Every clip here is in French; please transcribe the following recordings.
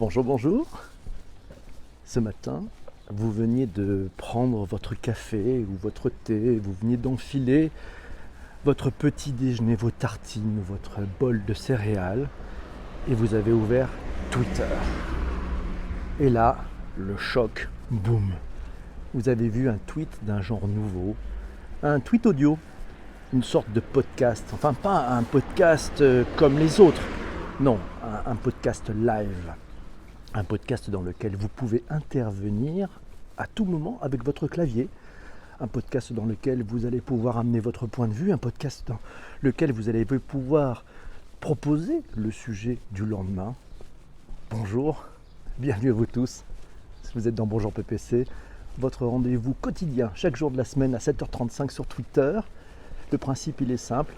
Bonjour, bonjour. Ce matin, vous veniez de prendre votre café ou votre thé, vous veniez d'enfiler votre petit déjeuner, vos tartines, votre bol de céréales et vous avez ouvert Twitter. Et là, le choc, boum. Vous avez vu un tweet d'un genre nouveau, un tweet audio, une sorte de podcast, enfin pas un podcast comme les autres, non, un podcast live. Un podcast dans lequel vous pouvez intervenir à tout moment avec votre clavier, un podcast dans lequel vous allez pouvoir amener votre point de vue, un podcast dans lequel vous allez pouvoir proposer le sujet du lendemain. Bonjour, bienvenue à vous tous, vous êtes dans Bonjour PPC, votre rendez-vous quotidien, chaque jour de la semaine à 7h35 sur Twitter. Le principe il est simple,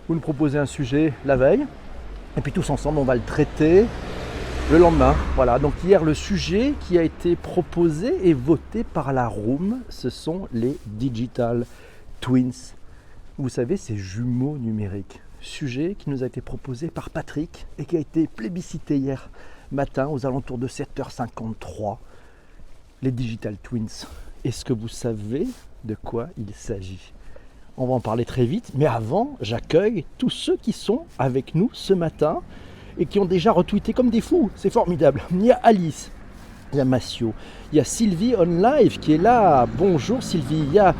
vous nous proposez un sujet la veille, et puis tous ensemble on va le traiter le lendemain. Voilà, donc hier le sujet qui a été proposé et voté par la room, ce sont les Digital Twins. Vous savez, ces jumeaux numériques. Sujet qui nous a été proposé par Patrick et qui a été plébiscité hier matin aux alentours de 7h53. Les Digital Twins. Est-ce que vous savez de quoi il s'agit ? On va en parler très vite, mais avant, j'accueille tous ceux qui sont avec nous ce matin et qui ont déjà retweeté comme des fous. C'est formidable. Il y a Alice, il y a Massio, il y a Sylvie on live qui est là. Bonjour Sylvie. Il y a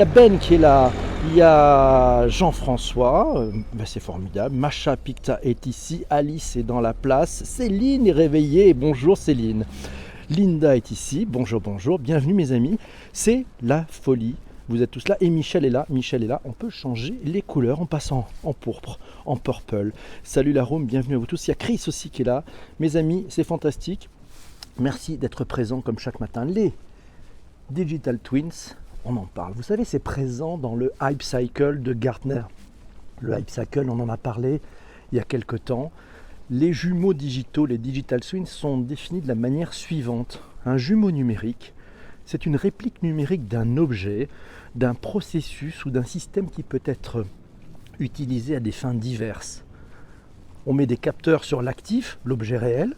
Ben qui est là. Il y a Jean-François. C'est formidable. Macha Picta est ici. Alice est dans la place. Céline est réveillée. Bonjour Céline. Linda est ici. Bonjour, bonjour. Bienvenue mes amis. C'est la folie. Vous êtes tous là et Michel est là. Michel est là. On peut changer les couleurs en passant en pourpre, en purple. Salut la room, bienvenue à vous tous. Il y a Chris aussi qui est là. Mes amis, c'est fantastique. Merci d'être présents comme chaque matin. Les Digital Twins, on en parle. Vous savez, c'est présent dans le Hype Cycle de Gartner. Le Hype Cycle, on en a parlé il y a quelque temps. Les jumeaux digitaux, les Digital Twins, sont définis de la manière suivante. Un jumeau numérique, c'est une réplique numérique d'un objet, d'un processus ou d'un système qui peut être utilisé à des fins diverses. On met des capteurs sur l'actif, l'objet réel,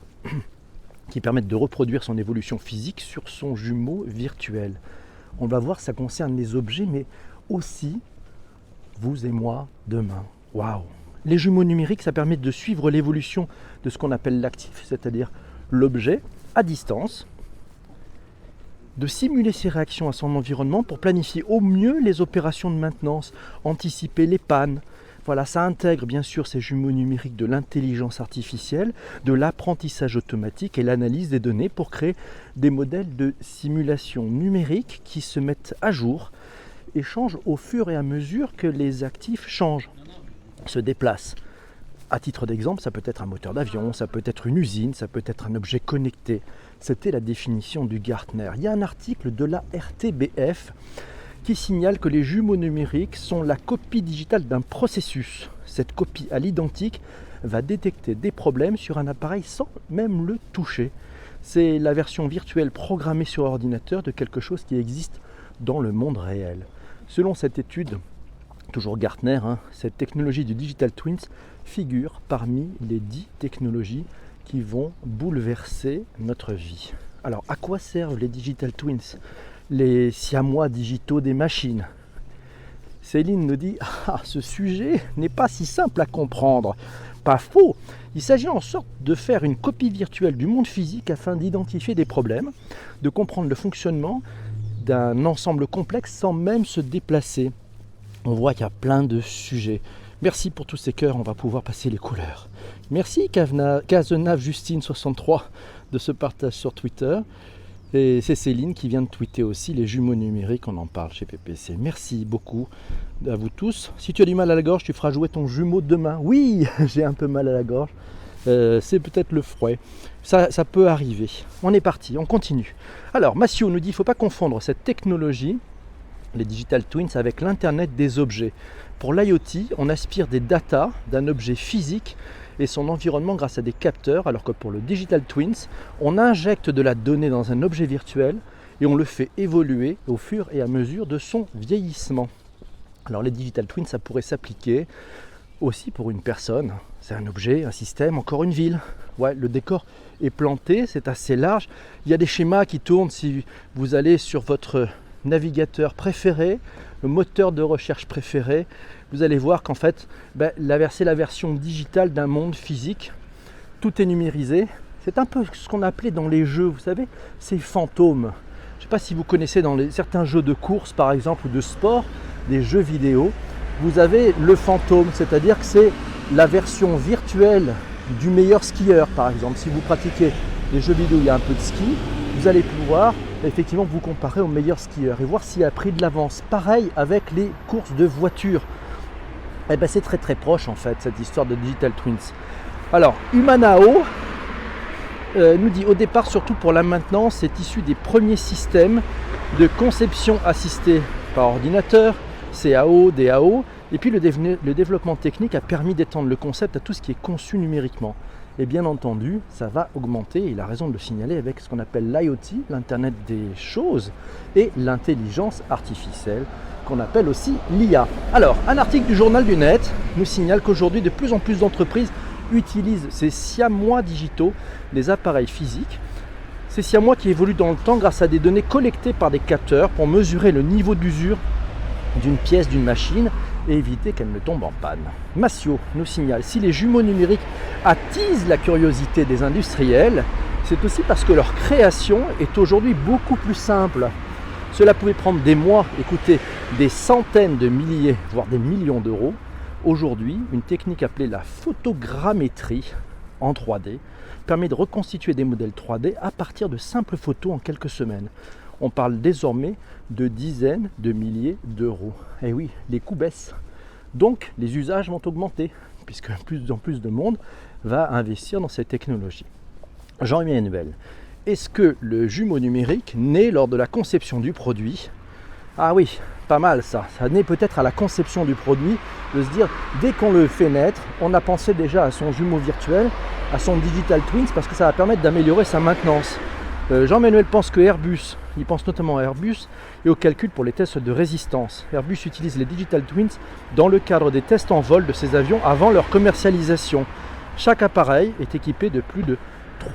qui permettent de reproduire son évolution physique sur son jumeau virtuel. On va voir, ça concerne les objets, mais aussi vous et moi demain. Waouh! Les jumeaux numériques, ça permet de suivre l'évolution de ce qu'on appelle l'actif, c'est-à-dire l'objet à distance, de simuler ses réactions à son environnement pour planifier au mieux les opérations de maintenance, anticiper les pannes. Voilà, ça intègre bien sûr ces jumeaux numériques de l'intelligence artificielle, de l'apprentissage automatique et l'analyse des données pour créer des modèles de simulation numérique qui se mettent à jour et changent au fur et à mesure que les actifs changent, se déplacent. À titre d'exemple, ça peut être un moteur d'avion, ça peut être une usine, ça peut être un objet connecté. C'était la définition du Gartner. Il y a un article de la RTBF qui signale que les jumeaux numériques sont la copie digitale d'un processus. Cette copie à l'identique va détecter des problèmes sur un appareil sans même le toucher. C'est la version virtuelle programmée sur ordinateur de quelque chose qui existe dans le monde réel. Selon cette étude, toujours Gartner, cette technologie du Digital Twins figure parmi les 10 technologies qui vont bouleverser notre vie. Alors, à quoi servent les Digital Twins ? Les siamois digitaux des machines. Céline nous dit « ce sujet n'est pas si simple à comprendre ». Pas faux. Il s'agit en sorte de faire une copie virtuelle du monde physique afin d'identifier des problèmes, de comprendre le fonctionnement d'un ensemble complexe sans même se déplacer. On voit qu'il y a plein de sujets. Merci pour tous ces cœurs, on va pouvoir passer les couleurs. Merci Cazenave Justine 63 de ce partage sur Twitter. Et c'est Céline qui vient de tweeter aussi les jumeaux numériques, on en parle chez PPC. Merci beaucoup à vous tous. Si tu as du mal à la gorge, tu feras jouer ton jumeau demain. Oui, j'ai un peu mal à la gorge. C'est peut-être le fouet. Ça peut arriver. On est parti, on continue. Alors, Massio nous dit qu'il ne faut pas confondre cette technologie, les Digital Twins, avec l'Internet des objets. Pour l'IoT, on aspire des datas d'un objet physique et son environnement grâce à des capteurs, alors que pour le Digital Twins, on injecte de la donnée dans un objet virtuel et on le fait évoluer au fur et à mesure de son vieillissement. Alors les Digital Twins, ça pourrait s'appliquer aussi pour une personne. C'est un objet, un système, encore une ville. Ouais, le décor est planté, c'est assez large. Il y a des schémas qui tournent si vous allez sur votre navigateur préféré, le moteur de recherche préféré. Vous allez voir qu'en fait, c'est la version digitale d'un monde physique. Tout est numérisé. C'est un peu ce qu'on appelait dans les jeux, vous savez, ces fantômes. Je ne sais pas si vous connaissez dans certains jeux de course, par exemple, ou de sport, des jeux vidéo. Vous avez le fantôme, c'est-à-dire que c'est la version virtuelle du meilleur skieur, par exemple. Si vous pratiquez les jeux vidéo, il y a un peu de ski, vous allez pouvoir effectivement vous comparer au meilleur skieur et voir s'il a pris de l'avance. Pareil avec les courses de voitures. C'est très très proche en fait, cette histoire de Digital Twins. Alors, Humanao nous dit au départ, surtout pour la maintenance, c'est issu des premiers systèmes de conception assistée par ordinateur, CAO, DAO, et puis le développement technique a permis d'étendre le concept à tout ce qui est conçu numériquement. Et bien entendu, ça va augmenter, il a raison de le signaler, avec ce qu'on appelle l'IoT, l'Internet des choses, et l'intelligence artificielle, qu'on appelle aussi l'IA. Alors, un article du journal du Net nous signale qu'aujourd'hui, de plus en plus d'entreprises utilisent ces siamois digitaux, les appareils physiques. Ces siamois qui évoluent dans le temps grâce à des données collectées par des capteurs pour mesurer le niveau d'usure d'une pièce, d'une machine et éviter qu'elle ne tombe en panne. Massio nous signale, si les jumeaux numériques attisent la curiosité des industriels, c'est aussi parce que leur création est aujourd'hui beaucoup plus simple. Cela pouvait prendre des mois, écoutez, des centaines de milliers, voire des millions d'euros. Aujourd'hui, une technique appelée la photogrammétrie en 3D permet de reconstituer des modèles 3D à partir de simples photos en quelques semaines. On parle désormais de dizaines de milliers d'euros. Et oui, les coûts baissent. Donc, les usages vont augmenter, puisque plus en plus de monde va investir dans ces technologies. Jean-Emmanuel, est-ce que le jumeau numérique naît lors de la conception du produit? Ah oui, pas mal ça. Ça naît peut-être à la conception du produit, de se dire, dès qu'on le fait naître, on a pensé déjà à son jumeau virtuel, à son Digital Twins, parce que ça va permettre d'améliorer sa maintenance. Jean-Emmanuel pense que Airbus, il pense notamment à Airbus et au calcul pour les tests de résistance. Airbus utilise les Digital Twins dans le cadre des tests en vol de ses avions avant leur commercialisation. Chaque appareil est équipé de plus de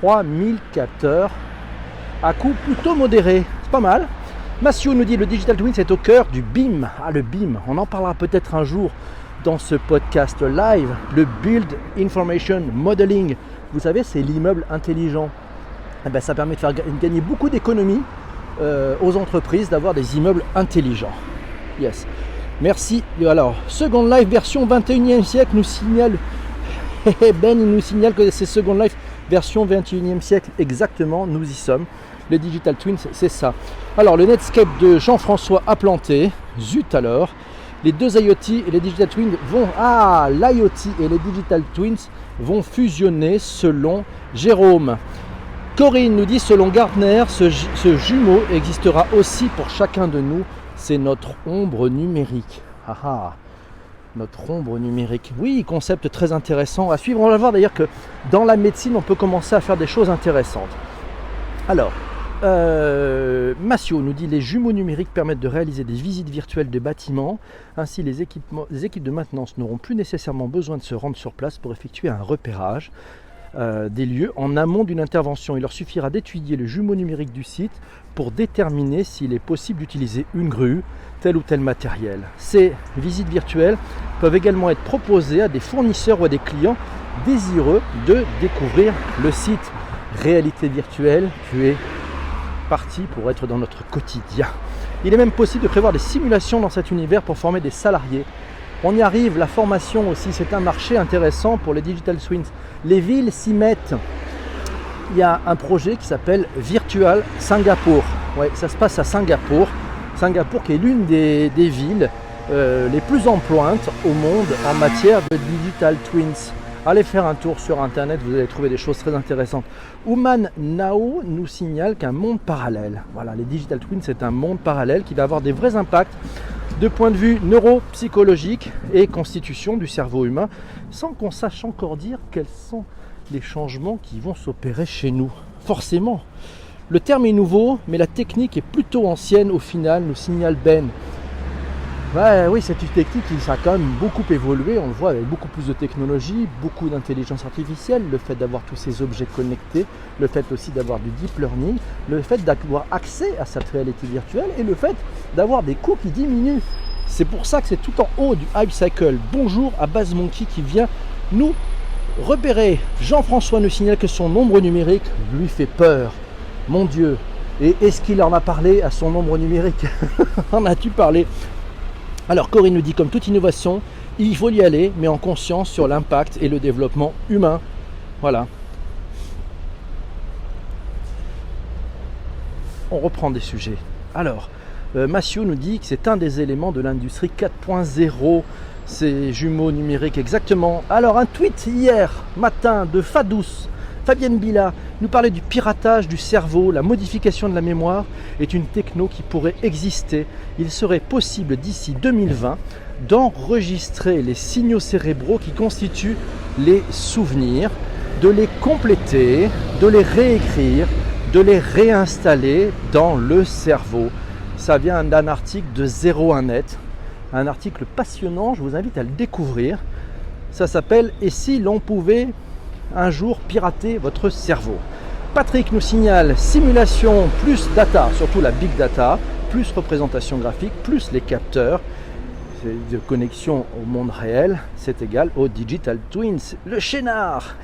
3000 capteurs à coût plutôt modéré. C'est pas mal. Massio nous dit le Digital Twins est au cœur du BIM. Ah, le BIM, on en parlera peut-être un jour dans ce podcast live. Le Build Information Modeling. Vous savez, c'est l'immeuble intelligent. Ça permet de faire gagner beaucoup d'économies aux entreprises d'avoir des immeubles intelligents. Yes. Merci. Alors, Second Life version 21e siècle nous signale Ben, il nous signale que c'est Second Life version 21e siècle. Exactement, nous y sommes. Les Digital Twins, c'est ça. Alors, le Netscape de Jean-François a planté. Zut alors. Les deux IoT et les Digital Twins l'IoT et les Digital Twins vont fusionner selon Jérôme. Corinne nous dit, selon Gartner, ce jumeau existera aussi pour chacun de nous. C'est notre ombre numérique. Notre ombre numérique. Oui, concept très intéressant à suivre. On va voir d'ailleurs que dans la médecine, on peut commencer à faire des choses intéressantes. Alors, Massio nous dit, les jumeaux numériques permettent de réaliser des visites virtuelles de bâtiments. Ainsi, les équipes de maintenance n'auront plus nécessairement besoin de se rendre sur place pour effectuer un repérage des lieux en amont d'une intervention. Il leur suffira d'étudier le jumeau numérique du site pour déterminer s'il est possible d'utiliser une grue, tel ou tel matériel. Ces visites virtuelles peuvent également être proposées à des fournisseurs ou à des clients désireux de découvrir le site. Réalité virtuelle, tu es parti pour être dans notre quotidien. Il est même possible de prévoir des simulations dans cet univers pour former des salariés. On y arrive, la formation aussi, c'est un marché intéressant pour les Digital Twins. Les villes s'y mettent. Il y a un projet qui s'appelle Virtual Singapour. Ouais, ça se passe à Singapour. Singapour qui est l'une des villes les plus en pointe au monde en matière de Digital Twins. Allez faire un tour sur internet, vous allez trouver des choses très intéressantes. Human Now nous signale qu'un monde parallèle. Voilà, les Digital Twins, c'est un monde parallèle qui va avoir des vrais impacts de point de vue neuropsychologique et constitution du cerveau humain, sans qu'on sache encore dire quels sont les changements qui vont s'opérer chez nous. Forcément, le terme est nouveau, mais la technique est plutôt ancienne au final, nous signale Ben. Ouais, oui, c'est une technique qui ça a quand même beaucoup évolué, on le voit avec beaucoup plus de technologie, beaucoup d'intelligence artificielle, le fait d'avoir tous ces objets connectés, le fait aussi d'avoir du deep learning, le fait d'avoir accès à cette réalité virtuelle et le fait d'avoir des coûts qui diminuent. C'est pour ça que c'est tout en haut du Hype Cycle. Bonjour à BuzzMonkey qui vient nous repérer. Jean-François nous signale que son ombre numérique lui fait peur. Mon Dieu, et est-ce qu'il en a parlé à son ombre numérique? En as-tu parlé? Alors Corinne nous dit, comme toute innovation, il faut y aller, mais en conscience sur l'impact et le développement humain. Voilà. On reprend des sujets. Alors, Mathieu nous dit que c'est un des éléments de l'industrie 4.0, ces jumeaux numériques, exactement. Alors, un tweet hier matin de Fadous, Fabienne Billa, nous parlait du piratage du cerveau, la modification de la mémoire est une techno qui pourrait exister. Il serait possible d'ici 2020 d'enregistrer les signaux cérébraux qui constituent les souvenirs, de les compléter, de les réécrire, de les réinstaller dans le cerveau. Ça vient d'un article de 01net, un article passionnant, je vous invite à le découvrir. Ça s'appelle « Et si l'on pouvait un jour pirater votre cerveau ?» Patrick nous signale simulation plus data, surtout la big data, plus représentation graphique, plus les capteurs de connexion au monde réel, c'est égal au Digital Twins. Le Chénard,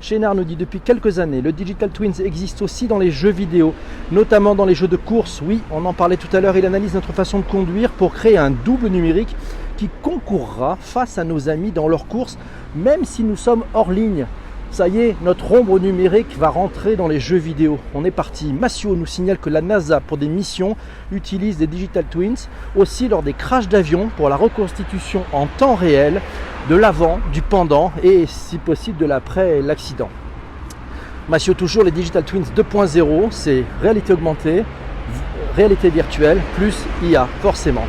Chénard nous dit depuis quelques années, le Digital Twins existe aussi dans les jeux vidéo, notamment dans les jeux de course. Oui, on en parlait tout à l'heure, il analyse notre façon de conduire pour créer un double numérique qui concourra face à nos amis dans leurs courses, même si nous sommes hors ligne. Ça y est, notre ombre numérique va rentrer dans les jeux vidéo. On est parti. Massio nous signale que la NASA, pour des missions, utilise des Digital Twins, aussi lors des crashs d'avions pour la reconstitution en temps réel de l'avant, du pendant et, si possible, de l'après l'accident. Massio toujours, les Digital Twins 2.0, c'est réalité augmentée, réalité virtuelle, plus IA, forcément.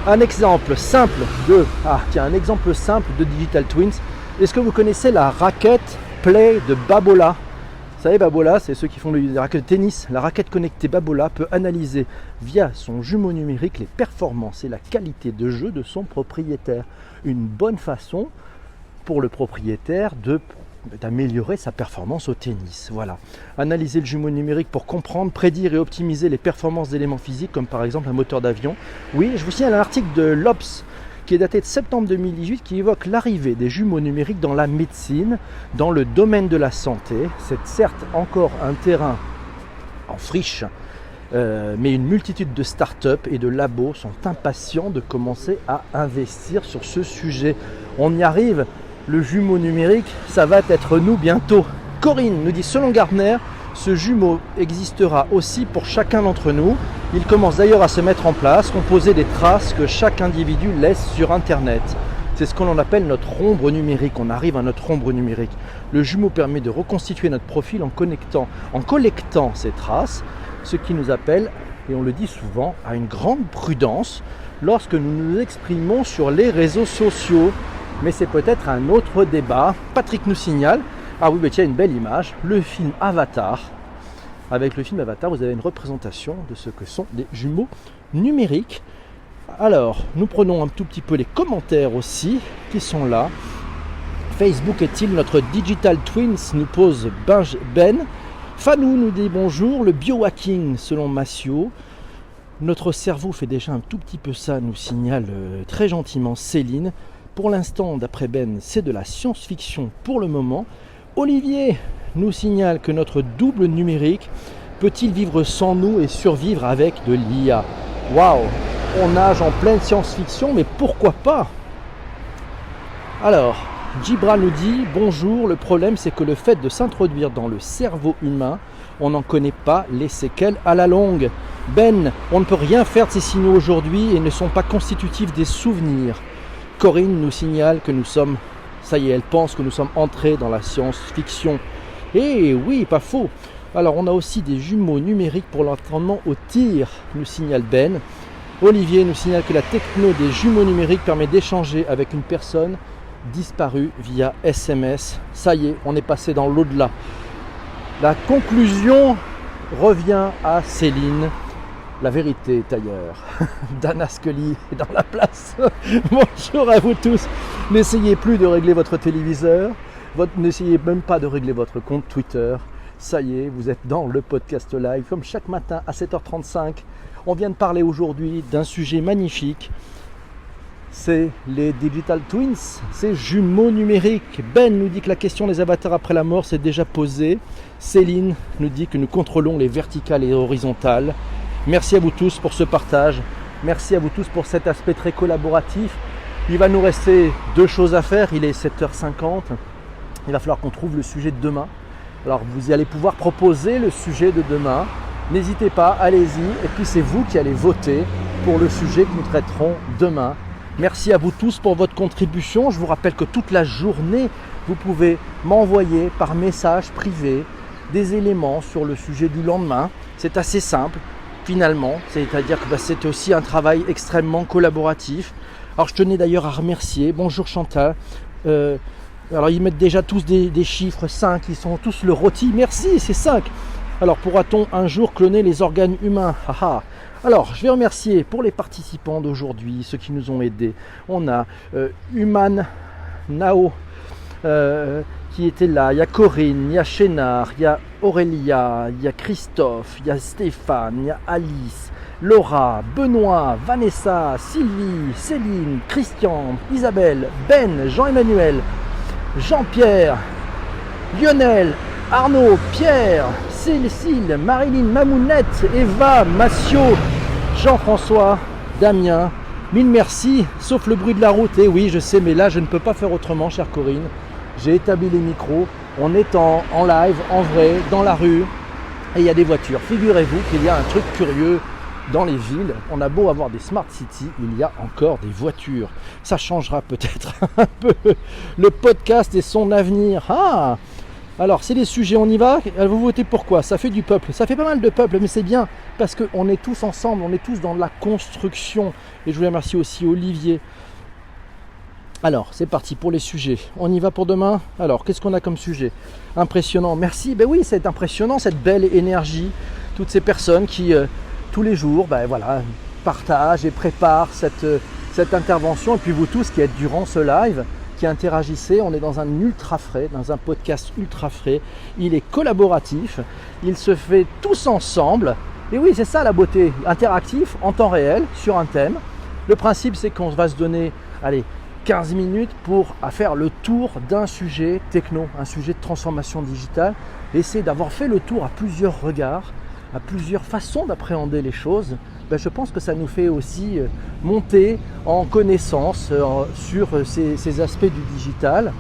Un exemple simple de Digital Twins. Est-ce que vous connaissez la raquette Play de Babola? Vous savez, Babola, c'est ceux qui font des raquettes de tennis. La raquette connectée Babola peut analyser via son jumeau numérique les performances et la qualité de jeu de son propriétaire. Une bonne façon pour le propriétaire d'améliorer sa performance au tennis. Voilà. Analyser le jumeau numérique pour comprendre, prédire et optimiser les performances d'éléments physiques, comme par exemple un moteur d'avion. Oui, je vous signale un article de l'Obs qui est daté de septembre 2018, qui évoque l'arrivée des jumeaux numériques dans la médecine, dans le domaine de la santé. C'est certes encore un terrain en friche, mais une multitude de startups et de labos sont impatients de commencer à investir sur ce sujet. On y arrive, le jumeau numérique, ça va être nous bientôt. Corinne nous dit, selon Gartner, ce jumeau existera aussi pour chacun d'entre nous. Il commence d'ailleurs à se mettre en place, composer des traces que chaque individu laisse sur Internet. C'est ce qu'on appelle notre ombre numérique. On arrive à notre ombre numérique. Le jumeau permet de reconstituer notre profil en collectant ces traces, ce qui nous appelle, et on le dit souvent, à une grande prudence lorsque nous nous exprimons sur les réseaux sociaux. Mais c'est peut-être un autre débat. Patrick nous signale, ah oui, mais tiens, une belle image, le film Avatar. Avec le film Avatar, vous avez une représentation de ce que sont des jumeaux numériques. Alors, nous prenons un tout petit peu les commentaires aussi, qui sont là. Facebook est-il notre Digital Twins, nous pose Ben. Fanou nous dit bonjour, le biohacking selon Massio. Notre cerveau fait déjà un tout petit peu ça, nous signale très gentiment Céline. Pour l'instant, d'après Ben, c'est de la science-fiction pour le moment. Olivier nous signale que notre double numérique peut-il vivre sans nous et survivre avec de l'IA? Waouh, on nage en pleine science-fiction, mais pourquoi pas? Alors, Gibra nous dit bonjour, le problème c'est que le fait de s'introduire dans le cerveau humain, on n'en connaît pas les séquelles à la longue. Ben, on ne peut rien faire de ces signaux aujourd'hui et ne sont pas constitutifs des souvenirs. Corinne nous signale que nous sommes, ça y est, elle pense que nous sommes entrés dans la science-fiction. Eh oui, pas faux. Alors on a aussi des jumeaux numériques pour l'entraînement au tir, nous signale Ben. Olivier nous signale que la techno des jumeaux numériques permet d'échanger avec une personne disparue via SMS. Ça y est, on est passé dans l'au-delà. La conclusion revient à Céline. La vérité est ailleurs. Dana Scully est dans la place. Bonjour à vous tous. N'essayez plus de régler votre téléviseur. N'essayez même pas de régler votre compte Twitter. Ça y est, vous êtes dans le podcast live, comme chaque matin à 7h35. On vient de parler aujourd'hui d'un sujet magnifique. C'est les Digital Twins, ces jumeaux numériques. Ben nous dit que la question des avatars après la mort s'est déjà posée. Céline nous dit que nous contrôlons les verticales et horizontales. Merci à vous tous pour ce partage. Merci à vous tous pour cet aspect très collaboratif. Il va nous rester 2 choses à faire. Il est 7h50. Il va falloir qu'on trouve le sujet de demain. Alors vous allez pouvoir proposer le sujet de demain. N'hésitez pas, allez-y. Et puis c'est vous qui allez voter pour le sujet que nous traiterons demain. Merci à vous tous pour votre contribution. Je vous rappelle que toute la journée, vous pouvez m'envoyer par message privé des éléments sur le sujet du lendemain. C'est assez simple finalement, c'est-à-dire que c'est aussi un travail extrêmement collaboratif. Alors je tenais d'ailleurs à remercier, bonjour Chantal, alors ils mettent déjà tous des chiffres 5, ils sont tous le rôti, merci, c'est 5. Alors pourra-t-on un jour cloner les organes humains? Alors, je vais remercier pour les participants d'aujourd'hui, ceux qui nous ont aidés. On a Human Nao qui était là, il y a Corinne, il y a Chénard, il y a Aurélia, il y a Christophe, il y a Stéphane, il y a Alice, Laura, Benoît, Vanessa, Sylvie, Céline, Christian, Isabelle, Ben, Jean-Emmanuel, Jean-Pierre, Lionel, Arnaud, Pierre, Cécile, Marilyn, Mamounette, Eva, Massio, Jean-François, Damien, mille merci, sauf le bruit de la route. Et oui, je sais, mais là, je ne peux pas faire autrement, chère Corinne. J'ai établi les micros, on est en live, en vrai, dans la rue, et il y a des voitures. Figurez-vous qu'il y a un truc curieux dans les villes. On a beau avoir des smart cities, il y a encore des voitures. Ça changera peut-être un peu le podcast et son avenir. Alors, c'est les sujets, on y va. Vous votez pour quoi? Ça fait du peuple. Ça fait pas mal de peuple, mais c'est bien parce qu'on est tous ensemble, on est tous dans la construction. Et je voulais remercier aussi Olivier. Alors, c'est parti pour les sujets. On y va pour demain. Alors, qu'est-ce qu'on a comme sujet? Impressionnant. Merci. Ben oui, c'est impressionnant, cette belle énergie. Toutes ces personnes qui, tous les jours, partagent et préparent cette intervention. Et puis vous tous qui êtes durant ce live, qui interagissez, on est dans un ultra frais, dans un podcast ultra frais. Il est collaboratif, il se fait tous ensemble. Et oui, c'est ça la beauté, interactif, en temps réel, sur un thème. Le principe, c'est qu'on va se donner, 15 minutes pour faire le tour d'un sujet techno, un sujet de transformation digitale. Essayer d'avoir fait le tour à plusieurs regards, à plusieurs façons d'appréhender les choses. Je pense que ça nous fait aussi monter en connaissance sur ces aspects du digital.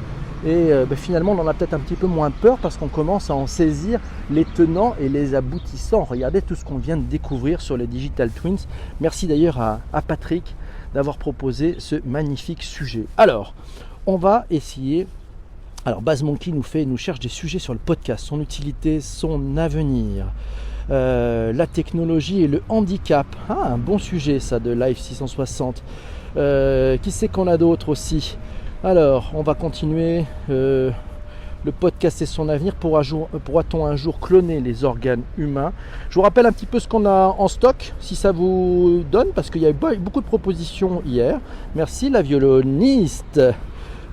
Et finalement, on en a peut-être un petit peu moins peur parce qu'on commence à en saisir les tenants et les aboutissants. Regardez tout ce qu'on vient de découvrir sur les Digital Twins. Merci d'ailleurs à Patrick d'avoir proposé ce magnifique sujet. Alors, on va essayer. Alors, BuzzMonkey nous cherche des sujets sur le podcast, son utilité, son avenir. La technologie et le handicap. Un bon sujet ça de Live 660. Qui c'est qu'on a d'autres aussi? Alors, on va continuer. Le podcast et son avenir. Pourra-t-on un jour cloner les organes humains? Je vous rappelle un petit peu ce qu'on a en stock, si ça vous donne, parce qu'il y a eu beaucoup de propositions hier. Merci la violoniste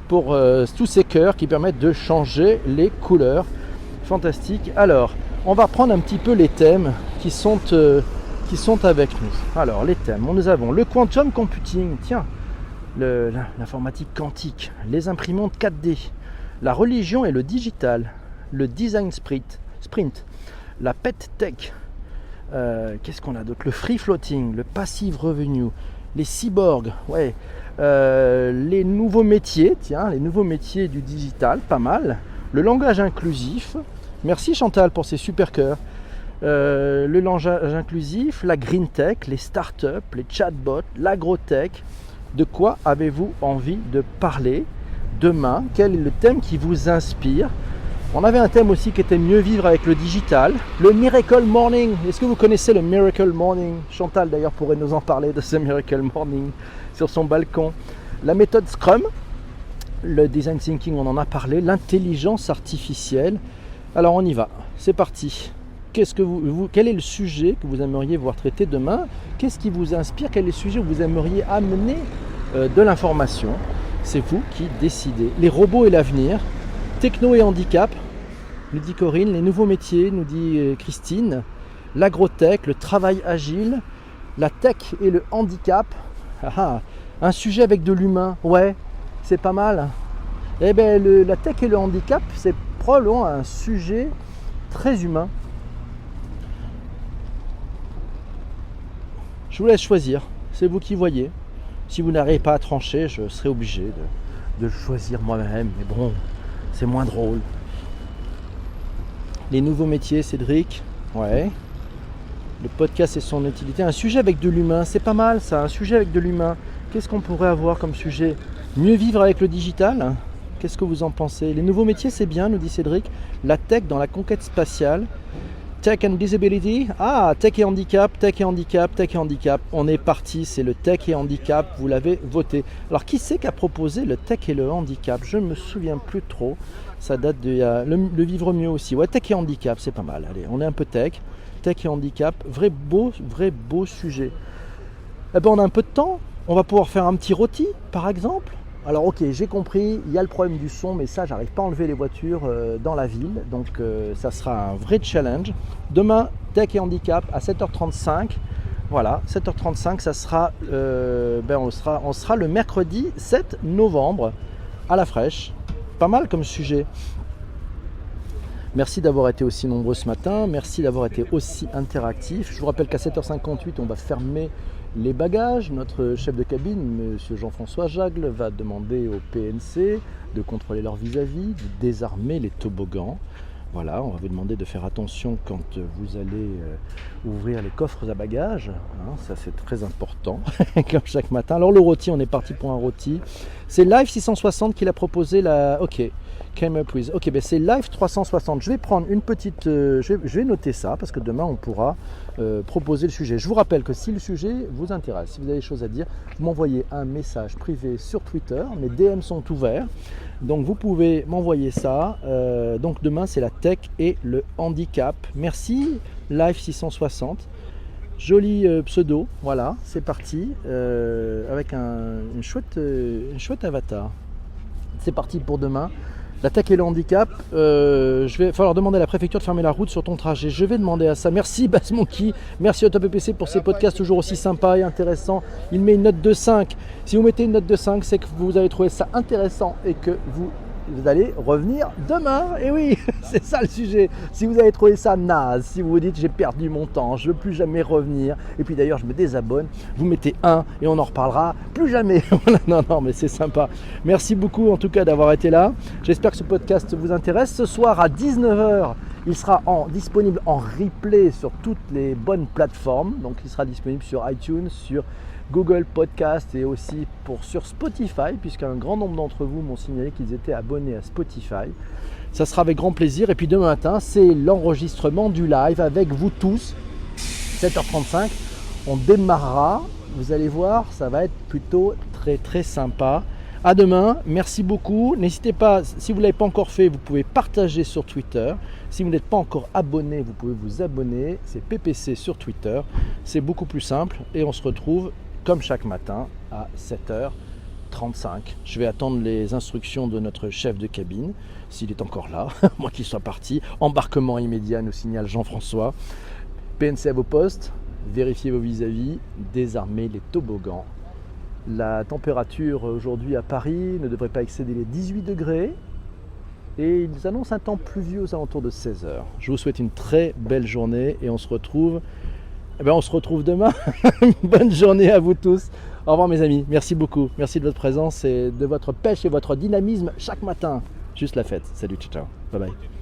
pour tous ces cœurs qui permettent de changer les couleurs. Fantastique. Alors, on va prendre un petit peu les thèmes qui sont avec nous. Alors, les thèmes, nous avons le quantum computing, l'informatique quantique, les imprimantes 4D, la religion et le digital, le design sprint, la pet tech, qu'est-ce qu'on a d'autre? Le free floating, le passive revenue, les cyborgs, les nouveaux métiers, les nouveaux métiers du digital, pas mal, le langage inclusif. Merci Chantal pour ces super cœurs. Le langage inclusif, la green tech, les startups, les chatbots, l'agrotech. De quoi avez-vous envie de parler demain? Quel est le thème qui vous inspire? On avait un thème aussi qui était mieux vivre avec le digital. Le Miracle Morning. Est-ce que vous connaissez le Miracle Morning? Chantal d'ailleurs pourrait nous en parler de ce Miracle Morning sur son balcon. La méthode Scrum. Le design thinking, on en a parlé. L'intelligence artificielle. Alors on y va, c'est parti. Quel est le sujet que vous aimeriez voir traité demain? Qu'est-ce qui vous inspire? Quel est le sujet où vous aimeriez amener de l'information? C'est vous qui décidez. Les robots et l'avenir, techno et handicap, nous dit Corinne. Les nouveaux métiers, nous dit Christine. L'agrotech, le travail agile, la tech et le handicap. Un sujet avec de l'humain, ouais, c'est pas mal. Eh bien, la tech et le handicap, c'est probablement un sujet très humain. Je vous laisse choisir, c'est vous qui voyez. Si vous n'arrivez pas à trancher, je serai obligé de le choisir moi-même, mais bon, c'est moins drôle. Les nouveaux métiers, Cédric, ouais. Le podcast et son utilité. Un sujet avec de l'humain, c'est pas mal ça, un sujet avec de l'humain. Qu'est-ce qu'on pourrait avoir comme sujet? Mieux vivre avec le digital? Qu'est-ce que vous en pensez? Les nouveaux métiers, c'est bien, nous dit Cédric. La tech dans la conquête spatiale. Tech and disability. Tech et handicap, tech et handicap, tech et handicap. On est parti, c'est le tech et handicap, vous l'avez voté. Alors qui c'est qui a proposé le tech et le handicap? Je ne me souviens plus trop. Ça date de le vivre mieux aussi. Ouais, tech et handicap, c'est pas mal. Allez, on est un peu tech et handicap. Vrai beau sujet. Eh ben, on a un peu de temps. On va pouvoir faire un petit rôti, par exemple. Alors ok, j'ai compris, il y a le problème du son, mais ça, j'arrive pas à enlever les voitures dans la ville, donc ça sera un vrai challenge. Demain, tech et handicap à 7h35. Voilà, 7h35, ça sera, on sera le mercredi 7 novembre à la fraîche. Pas mal comme sujet. Merci d'avoir été aussi nombreux ce matin, merci d'avoir été aussi interactifs. Je vous rappelle qu'à 7h58, on va fermer les bagages. Notre chef de cabine, M. Jean-François Jagle, va demander au PNC de contrôler leur vis-à-vis, de désarmer les toboggans. Voilà, on va vous demander de faire attention quand vous allez ouvrir les coffres à bagages. Ça, c'est très important, comme chaque matin. Alors le rôti, on est parti pour un rôti. C'est Live 660 qui l'a proposé. Ok, came up with. Ok, c'est Live 360. Je vais prendre une petite... je vais noter ça, parce que demain, on pourra proposer le sujet. Je vous rappelle que si le sujet vous intéresse, si vous avez des choses à dire, vous m'envoyez un message privé sur Twitter. Mes DM sont ouverts. Donc vous pouvez m'envoyer ça. Donc demain c'est la tech et le handicap. Merci Live 660. Joli pseudo. Voilà, c'est parti. Avec une chouette avatar. C'est parti pour demain. La tech et le handicap. Je vais falloir demander à la préfecture de fermer la route sur ton trajet. Je vais demander à ça. Merci Bass Monkey. Merci AutoPPC pour ces podcasts toujours aussi sympas et intéressants. Il met une note de 5. Si vous mettez une note de 5, c'est que vous avez trouvé ça intéressant et que vous allez revenir demain. Et oui, c'est ça le sujet. Si vous avez trouvé ça naze, si vous vous dites j'ai perdu mon temps, je ne veux plus jamais revenir, et puis d'ailleurs je me désabonne, vous mettez 1 et on n'en reparlera plus jamais. Non, mais c'est sympa. Merci beaucoup en tout cas d'avoir été là. J'espère que ce podcast vous intéresse. Ce soir à 19h, il sera disponible en replay sur toutes les bonnes plateformes. Donc il sera disponible sur iTunes, sur Google Podcast et aussi sur Spotify, puisqu'un grand nombre d'entre vous m'ont signalé qu'ils étaient abonnés à Spotify. Ça sera avec grand plaisir. Et puis demain matin, c'est l'enregistrement du live avec vous tous. 7h35, on démarrera. Vous allez voir, ça va être plutôt très très sympa. À demain, merci beaucoup. N'hésitez pas, si vous ne l'avez pas encore fait, vous pouvez partager sur Twitter. Si vous n'êtes pas encore abonné, vous pouvez vous abonner. C'est PPC sur Twitter. C'est beaucoup plus simple et on se retrouve comme chaque matin à 7h35. Je vais attendre les instructions de notre chef de cabine, s'il est encore là, moi qu'il soit parti. Embarquement immédiat, nous signale Jean-François. PNC à vos postes, vérifiez vos vis-à-vis, désarmez les toboggans. La température aujourd'hui à Paris ne devrait pas excéder les 18 degrés et ils annoncent un temps pluvieux aux alentours de 16h. Je vous souhaite une très belle journée et on se retrouve demain. Bonne journée à vous tous. Au revoir mes amis. Merci beaucoup. Merci de votre présence et de votre pêche et votre dynamisme chaque matin. Juste la fête. Salut, ciao. Bye bye.